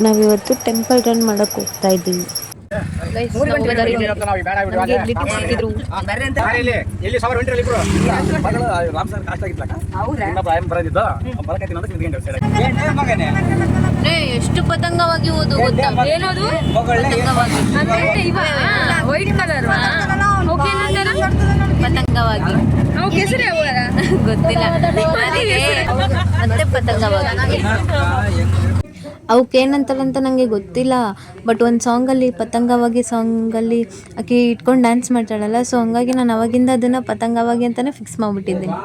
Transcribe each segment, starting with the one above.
ನಾವಿವತ್ತು temple run ಮಾಡಕ್ಕೆ ಹೋಗ್ತಾ ಇದ್ದೀವಿ. ಎಷ್ಟು ಪತಂಗವಾಗಿ ಓದು ಗೊತ್ತಾ? ಏನದು ವೈಟ್ ಕಲರ್ ಪತಂಗವಾಗಿ ಗೊತ್ತಿಲ್ಲ ಮತ್ತೆ ಪತಂಗವಾಗಿ ಅವಕ್ಕೆ ಏನಂತಾರೆ ಅಂತ ನನಗೆ ಗೊತ್ತಿಲ್ಲ. ಬಟ್ ಒಂದು ಸಾಂಗಲ್ಲಿ ಪತಂಗವಾಗಿ ಸಾಂಗಲ್ಲಿ ಆಕೆ ಇಟ್ಕೊಂಡು ಡ್ಯಾನ್ಸ್ ಮಾಡ್ತಾಳಲ್ಲ, ಸೊ ಹಂಗಾಗಿ ನಾನು ಅವಾಗಿಂದ ಅದನ್ನು ಪತಂಗವಾಗಿ ಅಂತಲೇ ಫಿಕ್ಸ್ ಮಾಡಿಬಿಟ್ಟಿದ್ದೀನಿ.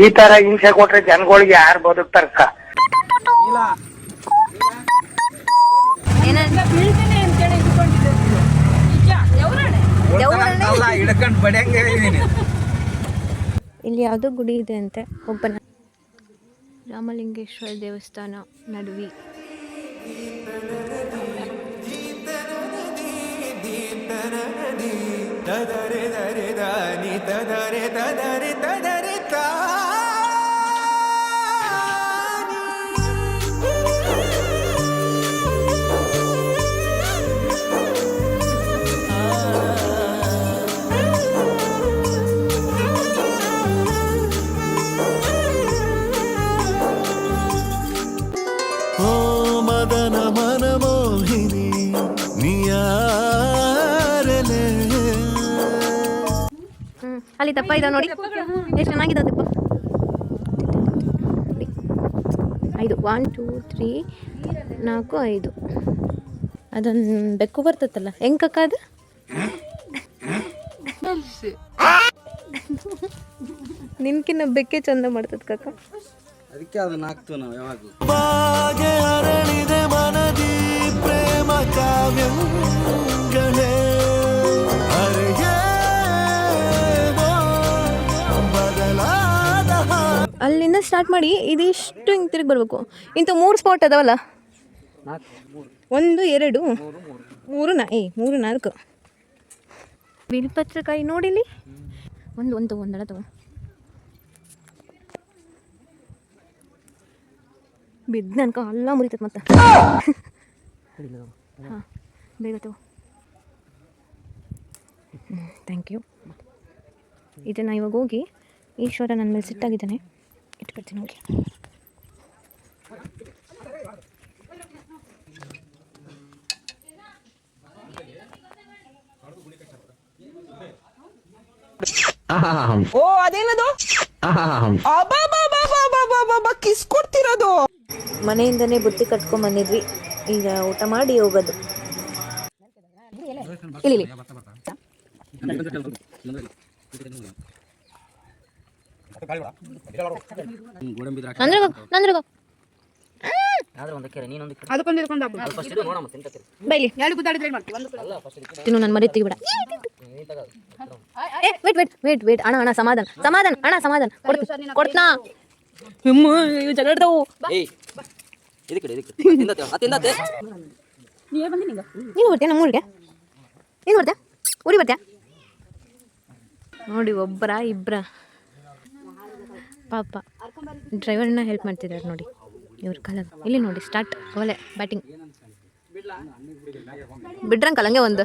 ಈ ತರ ಹಿಂಸೆ ಕೊಟ್ರೆ ಜನಗಳಿಗೆ ಯಾರು ಬದುಕ್ತಾರಕ್ಕ? ಇಲ್ಲಿ ಯಾವುದೋ ಗುಡಿ ಇದೆ ಅಂತೆ, ಒಬ್ಬನ ರಾಮಲಿಂಗೇಶ್ವರ ದೇವಸ್ಥಾನ ನಡುವಿ. ಅಲ್ಲಿ ತಪ್ಪ ಇದಾವೆ ನೋಡಿ, ಎಷ್ಟು ಚೆನ್ನಾಗಿದೆ ತಪ್ಪ. 5 1 2 3 4 5 ಅದೊಂದು ಬೆಕ್ಕು ಬರ್ತತ್ತಲ್ಲ, ಹೆಂಗ್ ಕಕ್ಕ ಅದು? ನಿನ್ಕಿನ್ನ ಬೆಕ್ಕೆ ಚಂದ ಮಾಡ್ತದ ಕಕ್ಕ, ಅದಕ್ಕೆ ಅದನ್ನ ಹಾಕ್ತು ನಾವು ಯಾವಾಗಲೂ. ಅಲ್ಲಿಂದ ಸ್ಟಾರ್ಟ್ ಮಾಡಿ ಇದಿಷ್ಟು ಹಿಂಗೆ ತಿರುಗಿ ಬರಬೇಕು. ಇಂಥ 3 ಸ್ಪಾಟ್ ಅದಾವಲ್ಲ, 1 2 3 4 ಬಿಲ್ಪತ್ರಕಾಯಿ ನೋಡಿಲಿ, ಒಂದು ಒಂದಳ ತಗೋ. ಬಿದ್ದು ನನ್ಕ ಎಲ್ಲ ಮುರಿತೈತೆ ಮತ್ತೆ. ಹಾಂ ಬೇಗ ತಗೋ. Thank you. ಇದನ್ನು ಇವಾಗ ಹೋಗಿ ಈಶ್ವರ ನನ್ನ ಮೇಲೆ ಸಿಟ್ಟಾಗಿದ್ದಾನೆ, ಇಟ್ಕೊಡ್ತೀನಿ ಹೋಗಿ. ಓ ಅದೇನದು ಕಿಸ್ ಕೊಡ್ತಿರೋದು. ಮನೆಯಿಂದನೇ ಬುತ್ತಿ ಕಟ್ಕೊಂಡ್ ಬಂದಿದ್ವಿ, ಈಗ ಊಟ ಮಾಡಿ ಹೋಗೋದು. ಇಲ್ಲಿ ನನ್ನ ಮರಿ ತೆಗಿಬೇಡ. ವೇಟ್ ಅಣ್ಣ ಸಮಾಧಾನ ಕೊಡ್ತಾ ಜಗಳಾಡ್ತಾವು. ನೀನು ಬರ್ತೀಯ ನಮ್ಮ ಊರಿಗೆ? ನೀನು ಬರ್ತೀಯ ಊರಿಗೆ ಬರ್ತೀಯ? ನೋಡಿ ಒಬ್ಬರ ಇಬ್ಬರ ಪಾಪ ಡ್ರೈವರ್ನ ಹೆಲ್ಪ್ ಮಾಡ್ತಿದ್ದಾರೆ ನೋಡಿ ಇವ್ರ ಕಾಲಾಗ. ಇಲ್ಲಿ ನೋಡಿ ಸ್ಟಾರ್ಟ್ ಒಲೆ ಬ್ಯಾಟಿಂಗ್ ಬಿಡ್ರಂಕಲ್ ಹಂಗೆ ಒಂದು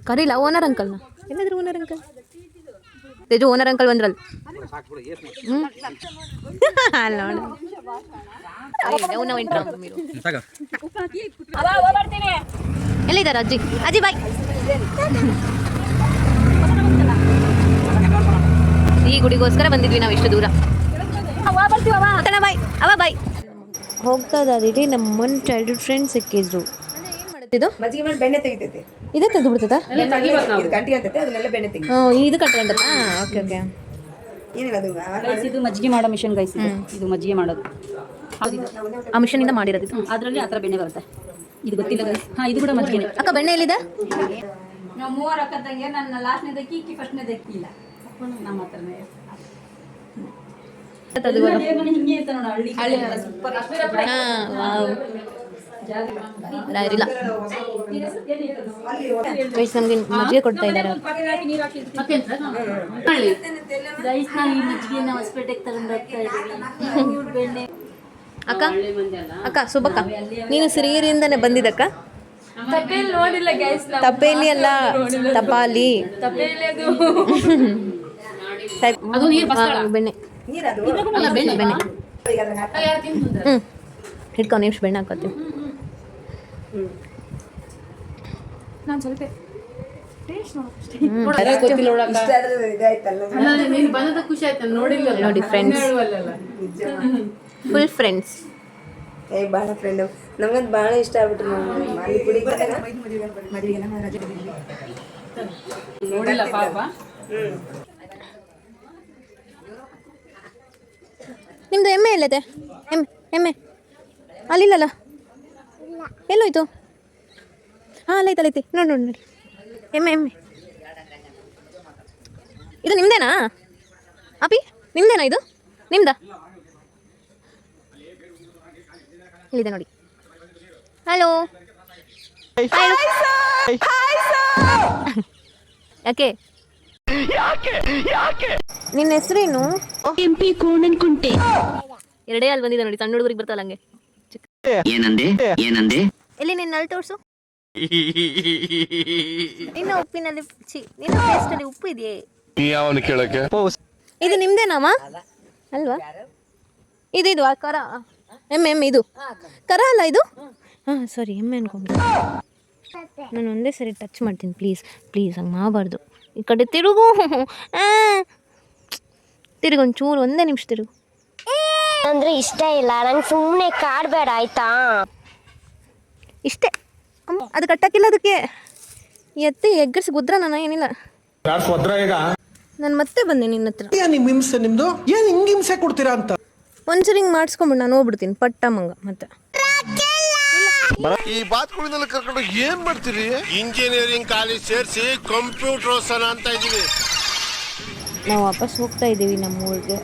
ಕರೀಲ. ಓನರ್ ಅಂಕಲ್ನ ಎಲ್ಲಾದ್ರೂ owner uncle Teju owner uncle ಬಂದ್ರಲ್ಲ. ಎಲ್ಲಿದ್ದಾರೆ ಅಜ್ಜಿ ಬಾಯ್. ಈ ಗುಡಿಗೋಸ್ಕರ ಬಂದಿದ್ವಿ ನಾವು ಇಷ್ಟು ದೂರ. ಬಾಯ್ ಹೋಗ್ತಾ ಇದ್ದೀವಿ. ನಮ್ಮ ಚೈಲ್ಡ್ಹುಡ್ ಫ್ರೆಂಡ್ ಸಿಕ್ಕಿದ್ರು. ಇದು ಮಜ್ಜಿಗೆ ಮಾಡಿ ಬೆಣ್ಣೆ ತೆಗಿತೈತೆ. ಇದೇ ತೆಗೆದು ಬಿಡ್ತದ? ಗಂಟಿ ಅಂತೈತೆ, ಅದನ್ನೆಲ್ಲ ಬೆಣ್ಣೆ ತೆಗಿ. ಇದು ಕಟ್ಕೊಂಡ. ಓಕೆ ಇದು ಮಜ್ಜಿಗೆ ಮಾಡೋ ಮಿಷನ್ ಗೈಸ್. ಇದು ಮಜ್ಜಿಗೆ ಮಾಡೋದು ಆ ಮಿಷನ್ ಇಂದ ಮಾಡಿರೋದು. ಅದರಲ್ಲಿ ಆ ಥರ ಬೆಣ್ಣೆ ಬರುತ್ತೆ. ಇದು ಗೊತ್ತಿಲ್ಲ ಗೈಸ್. ಇದು ಕೂಡ ಮಜ್ಜಿಗೆ. ಅಕ್ಕ ಬೆಣ್ಣೆ ಎಲ್ಲಿದೆ? ನಾವು 3 ಅಕ್ಕದಂಗೆ ನನ್ನ ಲಾಸ್ಟ್ನೇದಕ್ಕಿ ಈಕಿ ಫಸ್ಟ್ನೇದಕ್ಕಿ ಇಲ್ಲ ನಮ್ಮ ಹತ್ರನೇ. ಹಿಂಗೆ ಇರ್ತಾನೆ ನೋಡಿ ಹಳ್ಳಿ ಸೂಪರ್. ಇಲ್ಲ ಗೈಸ್ ನಮ್ಗೆ ಮಜ್ಜಿಗೆ ಕೊಡ್ತಾ ಇದ್ದಾರೆ ಅಕ್ಕ ಅಕ್ಕ ಸುಬ್ಬಕ್ಕ ನೀನು ಸಿರಿಗೆರೆಯಿಂದನೇ ಬಂದಿದ್ದಕ್ಕ ತಪ್ಪೇಲಿ ಅಲ್ಲ ತಪಾಲಿ ಬೆಣ್ಣೆ ಬೆಣ್ಣೆ ಹಿಡ್ಕೊ ನಿಮಿಷ ಬೆಣ್ಣೆ ಹಾಕೋತೀವಿ ನೋಡಿ ಫ್ರೆಂಡ್ಸ್ ಫುಲ್ ಫ್ರೆಂಡ್ಸ್ ಭಾಳ ಫ್ರೆಂಡ್ ನಮ್ಗಂತ ಭಾಳ ಇಷ್ಟ ಆಗ್ಬಿಟ್ರು ನೋಡಿಲ್ಲ ಪಾಪ. ನಿಮ್ದು ಎಮ್ಮೆ ಎಲ್ಲೈತೆ ಎಮ್ಮೆ ಅಲ್ಲಿಲ್ಲಲ್ಲ ಎಲ್ಲೋಯ್ತು ಹಾಂ ಅಲ್ಲೈತೆ ನೋಡಿ ನೋಡಿ ನೋಡಿ ಎಮ್ಮೆ ಇದು ನಿಮ್ದೇನಾ ಅಪಿ ನಿಮ್ದೇನಾ ಇದು ನಿಮ್ದಾ ಇಲ್ಲಿದೆ ನೋಡಿ ಹಲೋ ಯಾಕೆ ನಿನ್ನ ಹೆಸರೇನು ಎಂಪಿ ಕೋಣನ್ಕುಂಟೆ ಎರಡೇ ಅಲ್ಲಿ ಬಂದಿದೆ ನೋಡಿ ಸಣ್ಣ ಹುಡುಗರಿಗೆ ಬರ್ತಲ್ಲ ಹಂಗೆ ಏನಂದೆ ಎಲ್ಲಿ ನಿನ್ನ ಅಲ್ಲಿ ತೋರಿಸು ನಿನ್ನ ಉಪ್ಪಿನಲ್ಲಿ ನಿನ್ನ ಟೇಸ್ಟಲ್ಲಿ ಉಪ್ಪು ಇದೆಯೇ ಇದು ನಿಮ್ದೇನಮ್ಮ ಅಲ್ವಾ ಇದು ಆ ಕರ ಎಮ್ಮೆ ಇದು ಕರ ಅಲ್ಲ ಇದು ಹಾಂ ಸಾರಿ ಎಮ್ಮೆ ಅನ್ಕೊಂಡೆ ನಾನು ಒಂದೇ ಸರಿ ಟಚ್ ಮಾಡ್ತೀನಿ ಪ್ಲೀಸ್ ಹಂಗೆ ಮಾಡಬಾರ್ದು ಈ ಕಡೆ ತಿರುಗು ತಿರುಗು ಒಂಚೂರು ಒಂದೇ ನಿಮಿಷ ತಿರುಗು ಅಂದ್ರೆ ಇಷ್ಟ ಇಲ್ಲ ನಂಗೆ ಸುಮ್ಮನೆ ಕಾಡ್ಬೇಡ ಆಯ್ತಾ ಇಷ್ಟೇ ಅದು ಕಟ್ಟಕ್ಕಿಲ್ಲ ಅದಕ್ಕೆ ಎತ್ತಿ ಎಗ್ಗರಿಸಿ ಗುದ್ರ ನಾನು ಏನಿಲ್ಲ ನಾನು ಮತ್ತೆ ಬಂದೆ ನಿನ್ನ ಹತ್ರ ನಿಮ್ದು ಏನ್ ಹಿಂಗ್ ಹಿಂಸೆ ಕೊಡ್ತೀರಾ ಅಂತ ಒಂದ್ಸರಿ ಹಿಂಗೆ ಮಾಡಿಸ್ಕೊಂಬಿಟ್ಟು ನಾನು ಹೋಗ್ಬಿಡ್ತೀನಿ ಪಟ್ಟ ಮಂಗ ಮತ್ತೆ ಈ ಬಾತ್ಕೋಳಿನಲ್ಲಿ ಕರ್ಕೊಂಡು ಏನ್ ಮಾಡ್ತೀರಿ ಇಂಜಿನಿಯರಿಂಗ್ ಕಾಲೇಜ್ ಸೇರಿಸಿ ಕಂಪ್ಯೂಟರ್ ಓದ್ಸೋಣ ಅಂತ ಇದೀವಿ ನಾವು ವಾಪಸ್ ಹೋಗ್ತಾ ಇದ್ದೀವಿ ನಮ್ಮ ಊರಿಗೆ